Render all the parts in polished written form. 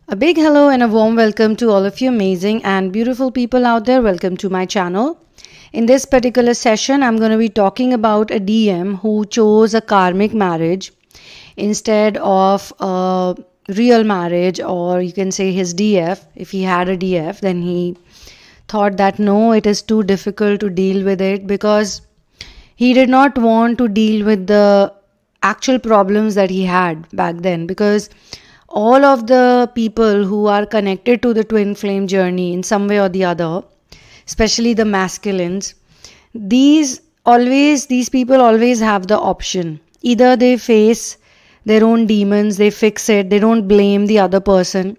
A big hello and a warm welcome to all of you amazing and beautiful people out there. Welcome to my channel. In this particular session, I'm going to be talking about a DM who chose a karmic marriage instead of a real marriage, or you can say his DF. If he had a DF, then he thought that no, it is too difficult to deal with it because he did not want to deal with the actual problems that he had back then, because all of the people who are connected to the twin flame journey in some way or the other, especially the masculines, these people always have the option. Either they face their own demons, they fix it, they don't blame the other person,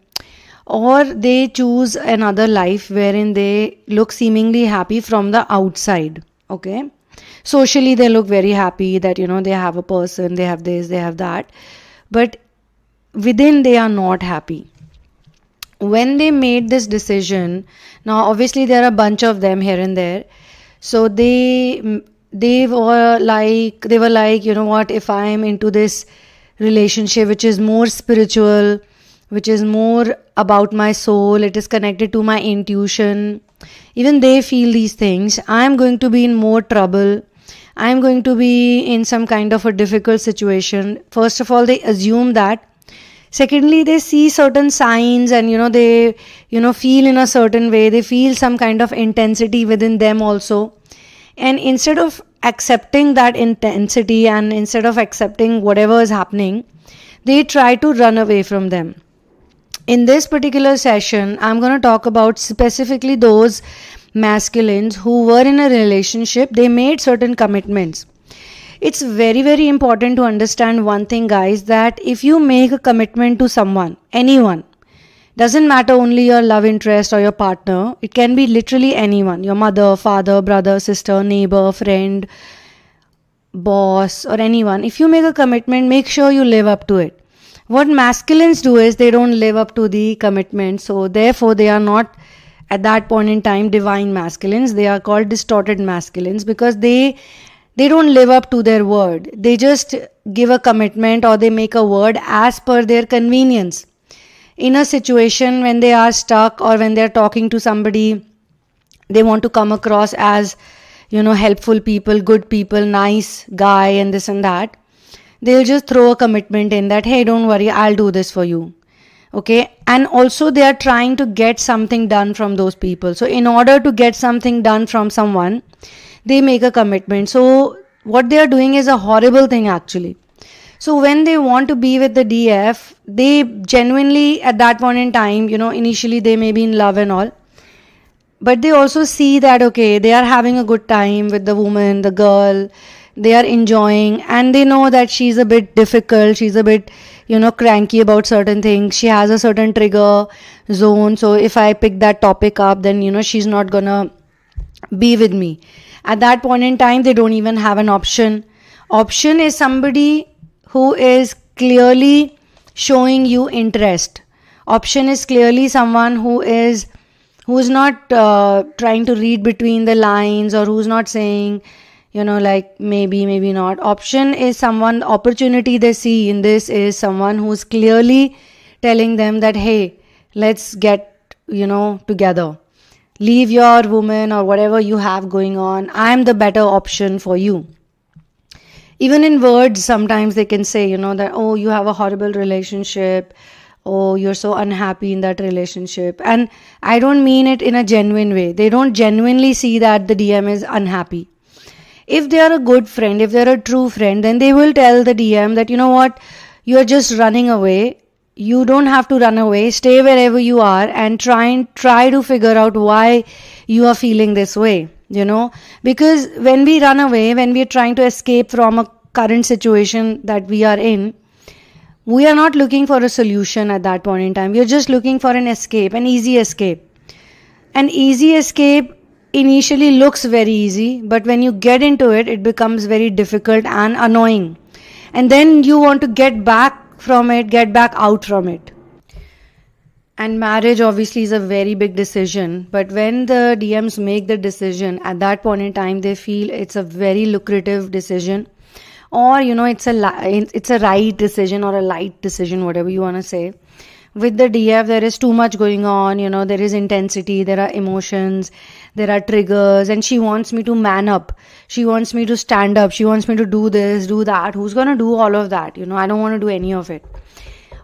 or they choose another life wherein they look seemingly happy from the outside. Okay, socially they look very happy that they have a person, they have this, they have that, but within they are not happy. When they made this decision, now obviously there are a bunch of them here and there, so they were like, what, if I am into this relationship which is more spiritual, which is more about my soul, it is connected to my intuition, even they feel these things, I am going to be in more trouble, I am going to be in some kind of a difficult situation. First of all, they assume that. Secondly, they see certain signs and they feel in a certain way, they feel some kind of intensity within them also, and instead of accepting that intensity and instead of accepting whatever is happening, they try to run away from them. In this particular session, I'm going to talk about specifically those masculines who were in a relationship, they made certain commitments. It's very, very important to understand one thing, guys, that if you make a commitment to someone, anyone, doesn't matter only your love interest or your partner, it can be literally anyone, your mother, father, brother, sister, neighbor, friend, boss, or anyone. If you make a commitment, make sure you live up to it. What masculines do is they don't live up to the commitment, so therefore they are not at that point in time divine masculines. They are called distorted masculines because they don't live up to their word. They just give a commitment or they make a word as per their convenience. In a situation when they are stuck or when they are talking to somebody, they want to come across as, helpful people, good people, nice guy and this and that. They'll just throw a commitment in that, hey, don't worry, I'll do this for you. Okay. And also they are trying to get something done from those people. So in order to get something done from someone, they make a commitment. So what they are doing is a horrible thing actually. So when they want to be with the DF, they genuinely at that point in time, initially they may be in love and all, but they also see that, okay, they are having a good time with the woman, the girl, they are enjoying, and they know that she's a bit difficult, she's a bit, cranky about certain things, she has a certain trigger zone, so if I pick that topic up, then, she's not gonna be with me. At that point in time, they don't even have an option. Option is somebody who is clearly showing you interest. Option is clearly someone who is not trying to read between the lines, or who's not saying, like maybe not. Option is someone, opportunity they see in this is someone who's clearly telling them that, hey, let's get, together. Leave your woman or whatever you have going on. I'm the better option for you. Even in words, sometimes they can say, that, oh, you have a horrible relationship. Oh, you're so unhappy in that relationship. And I don't mean it in a genuine way. They don't genuinely see that the DM is unhappy. If they are a good friend, if they're a true friend, then they will tell the DM that, what, you're just running away. You don't have to run away. Stay wherever you are and try to figure out why you are feeling this way, because when we run away, when we are trying to escape from a current situation that we are in, we are not looking for a solution at that point in time. We are just looking for an escape, an easy escape. An easy escape initially looks very easy, but when you get into it, it becomes very difficult and annoying. And then you want to get back from it, get back out from it. And marriage obviously is a very big decision, but when the DMs make the decision, at that point in time they feel it's a very lucrative decision, or it's a right decision or a light decision, whatever you want to say, with the DF, there is too much going on, there is intensity, there are emotions, there are triggers, and she wants me to man up. She wants me to stand up. She wants me to do this, do that. Who's going to do all of that? I don't want to do any of it.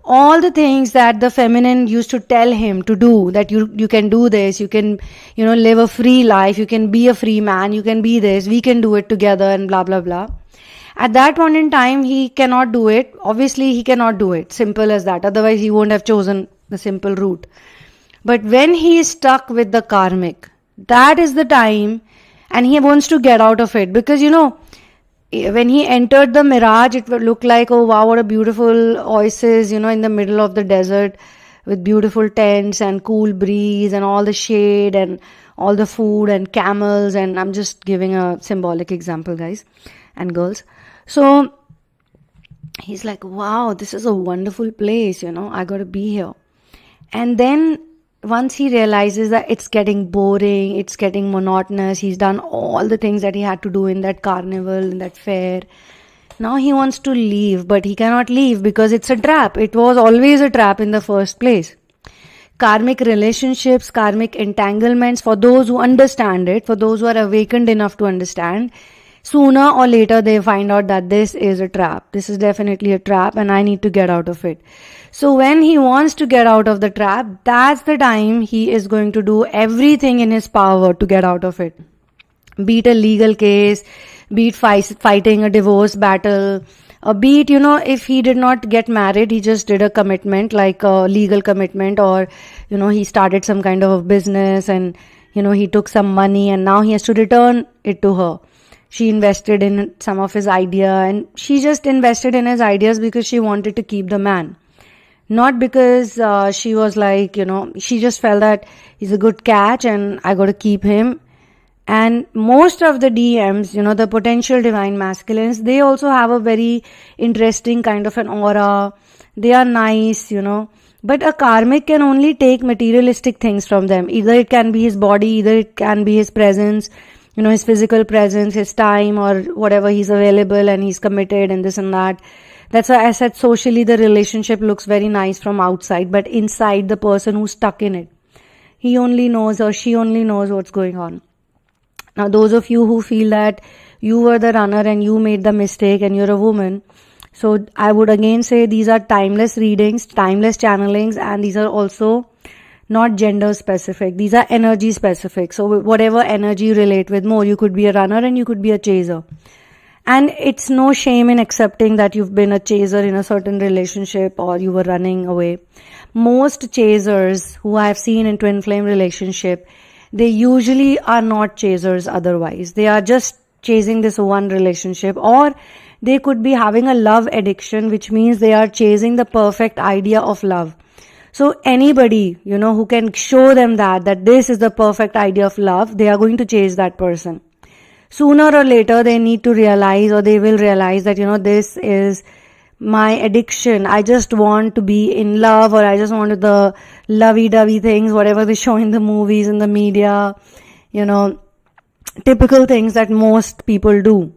All the things that the feminine used to tell him to do, that you can do this, you can, live a free life, you can be a free man, you can be this, we can do it together, and blah, blah, blah. At that point in time, he cannot do it. Obviously, he cannot do it. Simple as that. Otherwise, he won't have chosen the simple route. But when he is stuck with the karmic, that is the time, and he wants to get out of it. Because, when he entered the mirage, it would look like, oh wow, what a beautiful oasis, in the middle of the desert with beautiful tents and cool breeze and all the shade and all the food and camels. And I'm just giving a symbolic example, guys and girls. So he's like, wow, this is a wonderful place, I got to be here. And then once he realizes that it's getting boring, it's getting monotonous, he's done all the things that he had to do in that carnival, in that fair. Now he wants to leave, but he cannot leave because it's a trap. It was always a trap in the first place. Karmic relationships, karmic entanglements, for those who understand it, for those who are awakened enough to understand, sooner or later they find out that this is a trap. This is definitely a trap and I need to get out of it. So when he wants to get out of the trap, that's the time he is going to do everything in his power to get out of it. Be it a legal case, be it fighting a divorce battle, or be it, if he did not get married, he just did a commitment, like a legal commitment, or, he started some kind of a business and, he took some money and now he has to return it to her. She invested in some of his idea and she just invested in his ideas because she wanted to keep the man. Not because she was like, she just felt that he's a good catch and I got to keep him. And most of the DMs, the potential divine masculines, they also have a very interesting kind of an aura. They are nice, but a karmic can only take materialistic things from them. Either it can be his body, either it can be his presence, his physical presence, his time, or whatever, he's available and he's committed and this and that. That's why I said socially the relationship looks very nice from outside, but inside the person who's stuck in it, he only knows or she only knows what's going on. Now, those of you who feel that you were the runner and you made the mistake and you're a woman, so I would again say these are timeless readings, timeless channelings, and these are also not gender specific. These are energy specific. So whatever energy you relate with more, you could be a runner and you could be a chaser. And it's no shame in accepting that you've been a chaser in a certain relationship or you were running away. Most chasers who I've seen in twin flame relationship, they usually are not chasers otherwise. They are just chasing this one relationship, or they could be having a love addiction, which means they are chasing the perfect idea of love. So anybody, who can show them that this is the perfect idea of love, they are going to chase that person. Sooner or later, they need to realize, or they will realize that, this is my addiction. I just want to be in love, or I just want the lovey-dovey things, whatever they show in the movies, in the media, typical things that most people do.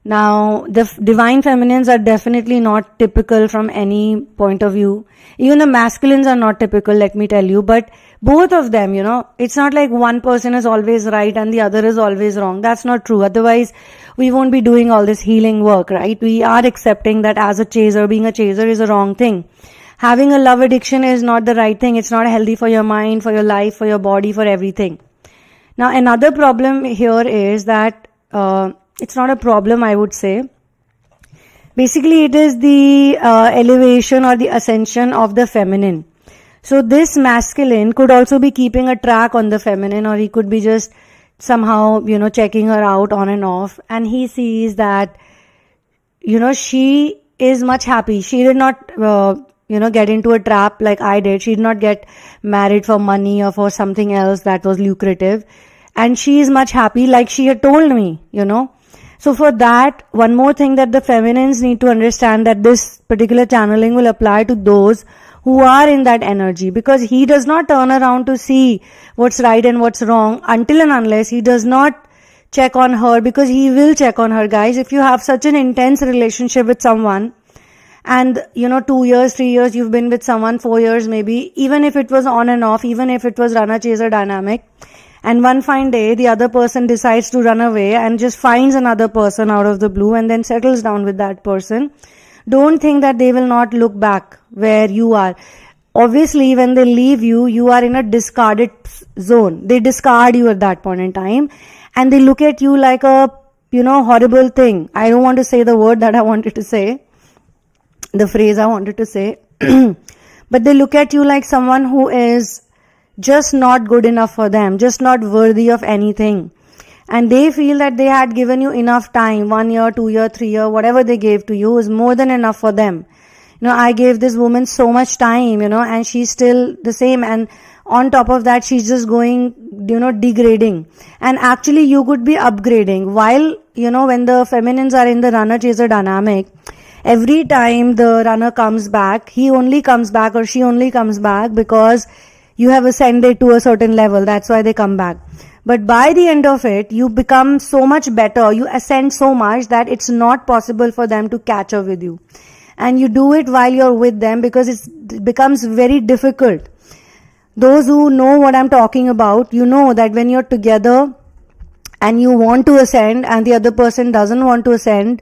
Now, the divine feminines are definitely not typical from any point of view. Even the masculines are not typical, let me tell you. But both of them, it's not like one person is always right and the other is always wrong. That's not true. Otherwise, we won't be doing all this healing work, right? We are accepting that as a chaser, being a chaser is a wrong thing. Having a love addiction is not the right thing. It's not healthy for your mind, for your life, for your body, for everything. Now, another problem here is that, it's not a problem, I would say. Basically, it is the elevation or the ascension of the feminine. So this masculine could also be keeping a track on the feminine, or he could be just somehow, checking her out on and off. And he sees that, she is much happy. She did not, get into a trap like I did. She did not get married for money or for something else that was lucrative. And she is much happy like she had told me, So for that, one more thing that the feminines need to understand, that this particular channeling will apply to those who are in that energy, because he does not turn around to see what's right and what's wrong until and unless he does not check on her, because he will check on her, guys. If you have such an intense relationship with someone and 2 years, 3 years you've been with someone, 4 years maybe, even if it was on and off, even if it was runner chaser dynamic, and one fine day the other person decides to run away and just finds another person out of the blue and then settles down with that person, don't think that they will not look back where you are. Obviously, when they leave you, you are in a discarded zone. They discard you at that point in time, and they look at you like a horrible thing. I don't want to say the word that I wanted to say, the phrase I wanted to say, but they look at you like someone who is just not good enough for them, just not worthy of anything. And they feel that they had given you enough time, 1 year, 2 year, 3 year, whatever they gave to you is more than enough for them. I gave this woman so much time, and she's still the same. And on top of that, she's just going, degrading. And actually, you could be upgrading. While, when the feminines are in the runner-chaser dynamic, every time the runner comes back, he only comes back or she only comes back because you have ascended to a certain level. That's why they come back. But by the end of it, you become so much better. You ascend so much that it's not possible for them to catch up with you. And you do it while you're with them because it becomes very difficult. Those who know what I'm talking about, that when you're together and you want to ascend and the other person doesn't want to ascend,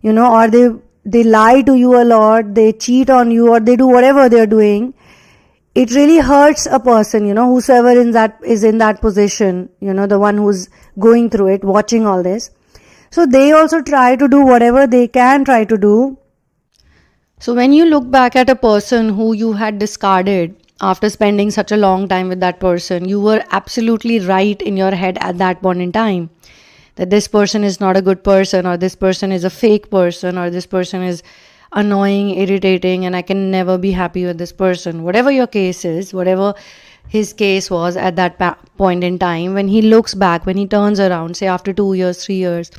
or they lie to you a lot, they cheat on you, or they do whatever they're doing, it really hurts a person, whosoever is in that position, the one who's going through it, watching all this. So they also try to do whatever they can try to do. So when you look back at a person who you had discarded after spending such a long time with that person, you were absolutely right in your head at that point in time that this person is not a good person, or this person is a fake person, or this person is annoying, irritating, and I can never be happy with this person. Whatever your case is, whatever his case was at that point in time, when he looks back, when he turns around, say after 2 years, 3 years,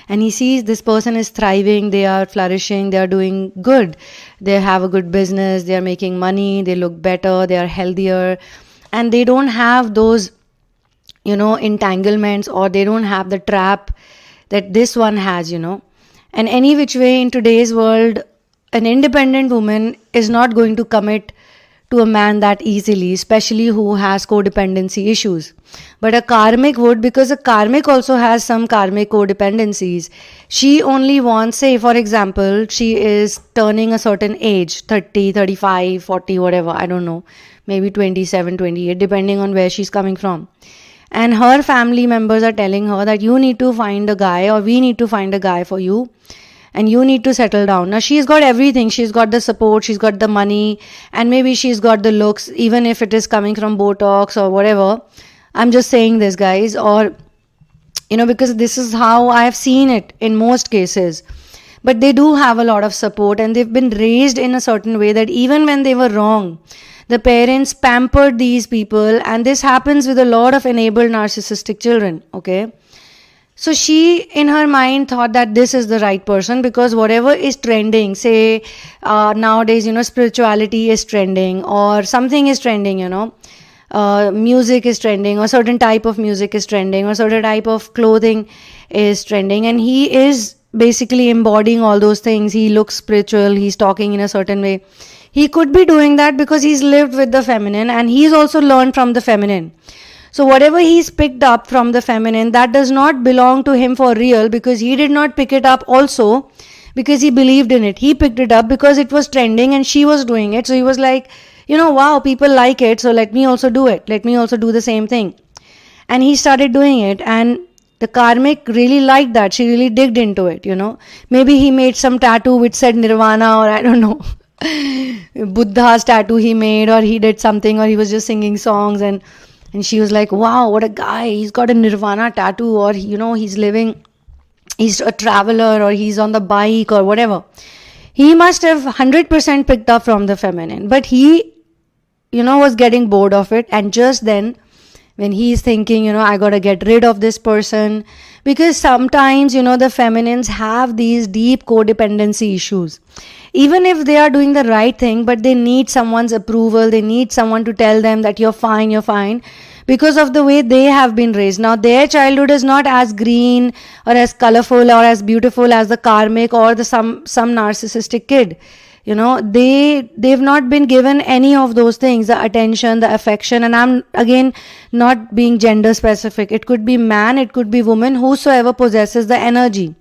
and he sees this person is thriving, they are flourishing, they are doing good, they have a good business, they are making money, they look better, they are healthier, and they don't have those, entanglements, or they don't have the trap that this one has, And any which way in today's world, an independent woman is not going to commit to a man that easily, especially who has codependency issues. But a karmic would, because a karmic also has some karmic codependencies. She only wants, say for example, she is turning a certain age, 30, 35, 40, whatever, I don't know, maybe 27, 28, depending on where she's coming from. And her family members are telling her that you need to find a guy, or we need to find a guy for you, and you need to settle down. Now she's got everything. She's got the support, she's got the money, and maybe she's got the looks, even if it is coming from Botox or whatever. I'm just saying this, guys, or because this is how I have seen it in most cases. But they do have a lot of support, and they've been raised in a certain way that even when they were wrong, the parents pampered these people, and this happens with a lot of enabled narcissistic children, okay? So she, in her mind, thought that this is the right person because whatever is trending, say nowadays, spirituality is trending, or something is trending, music is trending, or certain type of music is trending, or certain type of clothing is trending, and he is basically embodying all those things. He looks spiritual, he's talking in a certain way. He could be doing that because he's lived with the feminine, and he's also learned from the feminine. So whatever he's picked up from the feminine, that does not belong to him for real, because he did not pick it up also because he believed in it. He picked it up because it was trending and she was doing it. So he was like, wow, people like it, so let me also do it. Let me also do the same thing. And he started doing it, and the karmic really liked that. She really digged into it, Maybe he made some tattoo which said Nirvana, or I don't know. Buddha's tattoo he made, or he did something, or he was just singing songs, and she was like, wow, what a guy, he's got a Nirvana tattoo, or he's a traveler, or he's on the bike, or whatever. He must have 100% picked up from the feminine, but he was getting bored of it. And just then, when he's thinking, I gotta get rid of this person, because sometimes, the feminines have these deep codependency issues. Even if they are doing the right thing, but they need someone's approval, they need someone to tell them that you're fine, because of the way they have been raised. Now, their childhood is not as green or as colorful or as beautiful as the karmic or some narcissistic kid. they've not been given any of those things, the attention, the affection. And I'm again not being gender specific. It could be man, it could be woman, whosoever possesses the energy.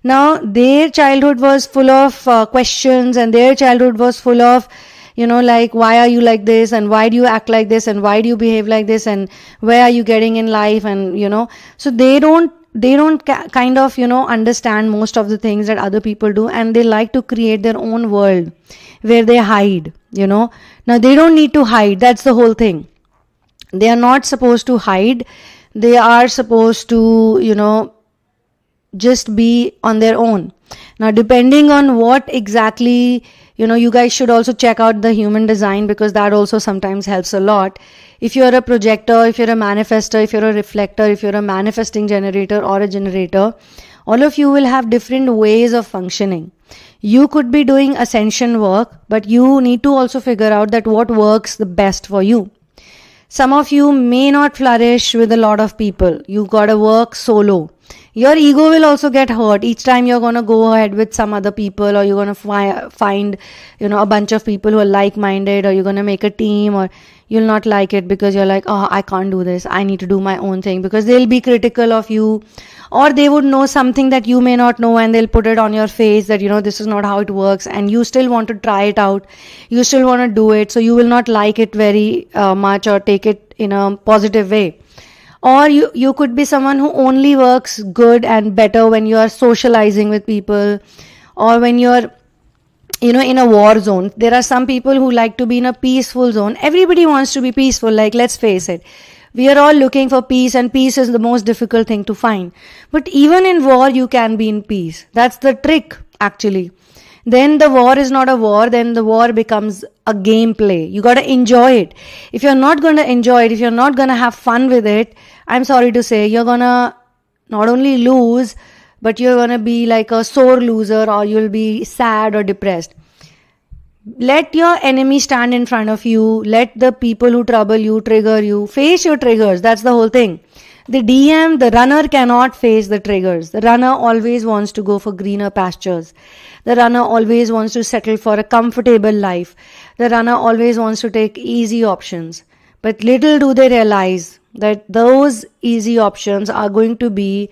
Now their childhood was full of questions, and their childhood was full of like, why are you like this, and why do you act like this, and why do you behave like this, and where are you getting in life, and so they don't kind of understand most of the things that other people do, and they like to create their own world where they hide. Now they don't need to hide. That's the whole thing. They are not supposed to hide. They are supposed to just be on their own. Now, depending on what exactly, you guys should also check out the human design, because that also sometimes helps a lot. If you're a projector, if you're a manifestor, if you're a reflector, if you're a manifesting generator or a generator, all of you will have different ways of functioning. You could be doing ascension work, but you need to also figure out that what works the best for you. Some of you may not flourish with a lot of people. You gotta work solo. Your ego will also get hurt each time you're going to go ahead with some other people, or you're going to find a bunch of people who are like-minded, or you're going to make a team, or you'll not like it because you're like, oh, I can't do this, I need to do my own thing, because they'll be critical of you, or they would know something that you may not know, and they'll put it on your face that this is not how it works, and you still want to try it out, you still want to do it, so you will not like it very much or take it in a positive way. Or you could be someone who only works good and better when you are socializing with people, or when you're in a war zone. There are some people who like to be in a peaceful zone. Everybody wants to be peaceful, like, let's face it. We are all looking for peace, and peace is the most difficult thing to find. But even in war, you can be in peace. That's the trick, actually. Then the war is not a war, then the war becomes a gameplay. You got to enjoy it. If you're not going to enjoy it, if you're not going to have fun with it, I'm sorry to say, you're going to not only lose, but you're going to be like a sore loser, or you'll be sad or depressed. Let your enemy stand in front of you. Let the people who trouble you, trigger you. Face your triggers. That's the whole thing. The DM, the runner, cannot face the triggers. The runner always wants to go for greener pastures. The runner always wants to settle for a comfortable life. The runner always wants to take easy options. But little do they realize that those easy options are going to be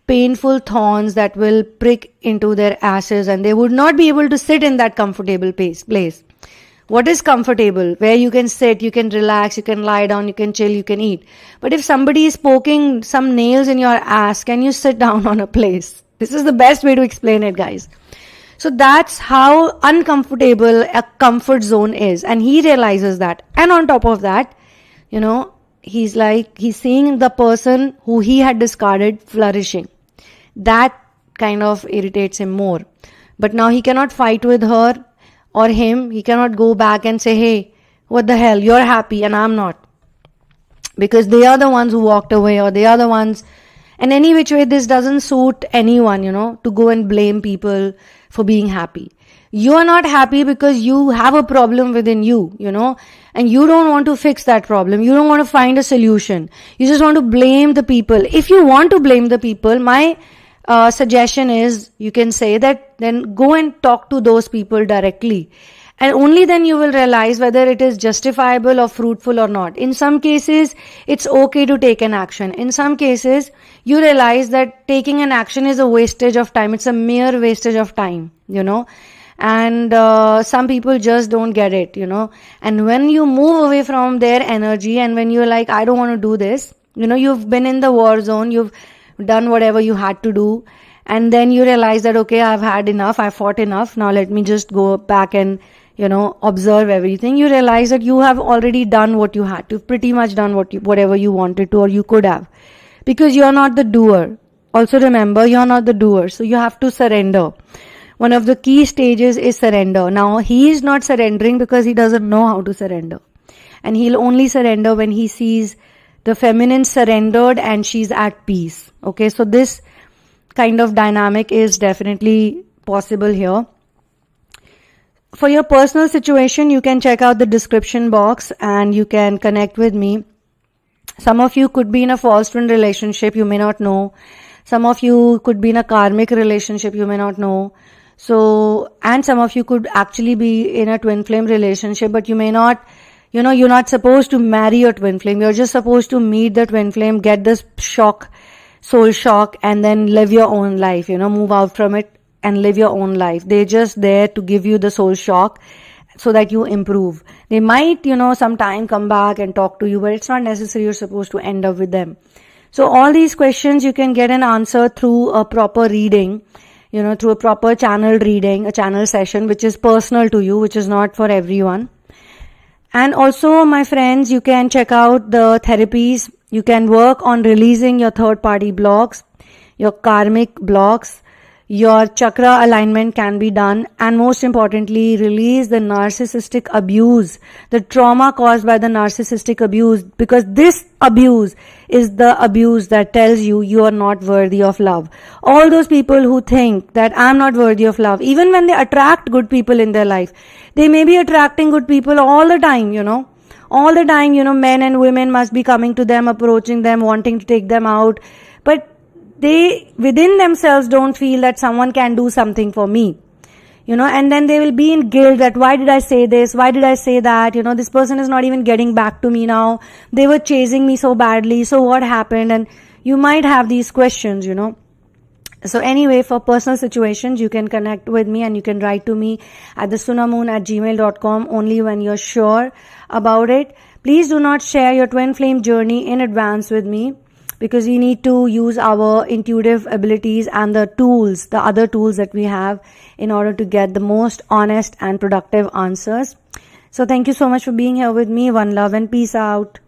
painful thorns that will prick into their asses, and they would not be able to sit in that comfortable place. What is comfortable? Where you can sit, you can relax, you can lie down, you can chill, you can eat. But if somebody is poking some nails in your ass, can you sit down on a place? This is the best way to explain it, guys. So that's how uncomfortable a comfort zone is. And he realizes that. And on top of that, he's seeing the person who he had discarded flourishing. That kind of irritates him more. But now he cannot fight with her or him. He cannot go back and say, hey, what the hell, you're happy and I'm not. Because they are the ones who walked away, or they are the ones. And any which way, this doesn't suit anyone, to go and blame people for being happy. You are not happy because you have a problem within you, and you don't want to fix that problem. You don't want to find a solution. You just want to blame the people. If you want to blame the people, my suggestion is, you can say that, then go and talk to those people directly. And only then you will realize whether it is justifiable or fruitful or not. In some cases, it's okay to take an action. In some cases, you realize that taking an action is a wastage of time. It's a mere wastage of time, And some people just don't get it, And when you move away from their energy, and when you're like, I don't want to do this, you've been in the war zone, you've done whatever you had to do, and then you realize that, okay, I've had enough, I've fought enough, now let me just go back and observe everything. You realize that you have already done what you had to. You've pretty much done whatever you wanted to, or you could have, because you're not the doer. Also remember, you're not the doer, so you have to surrender. One of the key stages is surrender. Now, he is not surrendering because he doesn't know how to surrender, and he'll only surrender when he sees the feminine surrendered and she's at peace. Okay, so this kind of dynamic is definitely possible here. For your personal situation, you can check out the description box and you can connect with me. Some of you could be in a false twin relationship, you may not know. Some of you could be in a karmic relationship, you may not know. So, and some of you could actually be in a twin flame relationship, but you may not, you're not supposed to marry your twin flame. You're just supposed to meet the twin flame, get this shock, soul shock, and then live your own life, move out from it and live your own life. They're just there to give you the soul shock so that you improve. They might, sometime come back and talk to you, but it's not necessary you're supposed to end up with them. So all these questions you can get an answer through a proper reading, through a proper channeled reading, a channel session, which is personal to you, which is not for everyone. And also, my friends, you can check out the therapies. You can work on releasing your third party blocks, your karmic blocks. Your chakra alignment can be done, and most importantly, release the narcissistic abuse, the trauma caused by the narcissistic abuse, because this abuse is the abuse that tells you you are not worthy of love. All those people who think that I'm not worthy of love, even when they attract good people in their life, they may be attracting good people all the time, all the time, men and women must be coming to them, approaching them, wanting to take them out, but they within themselves don't feel that someone can do something for me, and then they will be in guilt that why did I say this, why did I say that, this person is not even getting back to me now, they were chasing me so badly, so what happened? And you might have these questions, So anyway, for personal situations, you can connect with me and you can write to me at the sunamoon@gmail.com only when you're sure about it. Please do not share your twin flame journey in advance with me, because we need to use our intuitive abilities and the tools, the other tools that we have, in order to get the most honest and productive answers. So thank you so much for being here with me. One love and peace out.